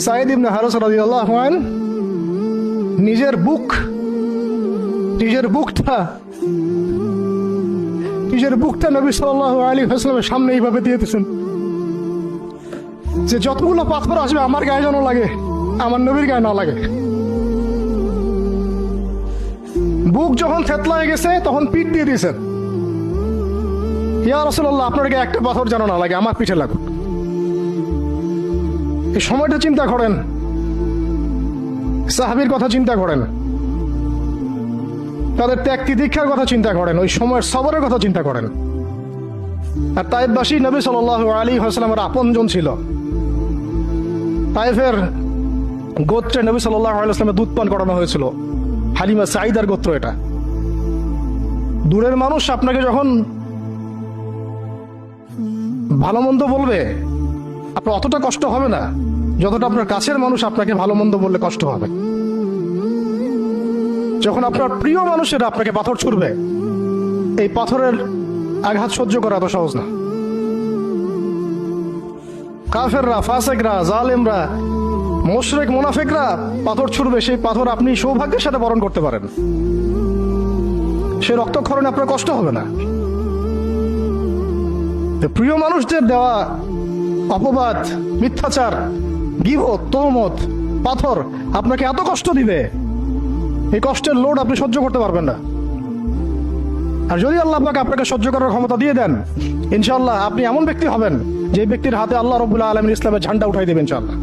সাঈদ ইবনে হারিস রাদিয়াল্লাহু আনহু নিজের বুকটা নবী সাল্লাল্লাহু আলাইহি ওয়াসাল্লামের সামনে এইভাবে দিয়ে দিয়েছেন যে যতগুলো পাথর আসবে আমার গায়ে যেন লাগে, আমার নবীর গায়ে না লাগে। বুক যখন থেতলায় গেছে তখন পিঠ দিয়ে দিয়েছেন, ইয়া রাসূলুল্লাহ আপনার গায়ে একটা পাথর যেন না লাগে, আমার পিঠে লাগুক। এই সময়টা চিন্তা করেন, সাহাবীর কথা চিন্তা করেন, তাদের ত্যাগ তিতিক্ষার কথা চিন্তা করেন, ওই সময়ের সবরের কথা চিন্তা করেন। আর তায়েফবাসী নবী সাল্লাল্লাহু আলাইহি ওয়াসাল্লামের আপনজন ছিল। তায়েফের গোত্রে নবী সাল্লাল্লাহু আলাইহি ওয়াসাল্লামের দুধ পান করানো হয়েছিল, হালিমা সাঈদার গোত্র এটা। দূরের মানুষ আপনাকে যখন ভালো মন্দ বলবে আপনার অতটা কষ্ট হবে না যতটা আপনার কাছের মানুষ আপনাকে ভালো মন্দ বললে কষ্ট হবে। যখন আপনার প্রিয় মানুষেরা আপনাকে পাথর ছুড়বে, এই পাথরের আঘাত সহ্য করা এত সহজ না। কাফেররা, ফাসেকরা, জালেমরা, মুশরিক মুনাফিকরা পাথর ছুড়বে, সেই পাথর আপনি সৌভাগ্যের সাথে বরণ করতে পারেন, সে রক্তক্ষরণে আপনার কষ্ট হবে না। প্রিয় মানুষদের দেওয়া অপবাদ, মিথ্যাচার, গীবত, তহমত, পাথর আপনাকে এত কষ্ট দিবে, এই কষ্টের লোড আপনি সহ্য করতে পারবেন না। আর যদি আল্লাহ আপনাকে সহ্য করার ক্ষমতা দিয়ে দেন, ইনশাআল্লাহ আপনি এমন ব্যক্তি হবেন যে ব্যক্তির হাতে আল্লাহ রাব্বুল আলামিন ইসলামের ঝান্ডা উঠাই দেবেন ইনশাআল্লাহ।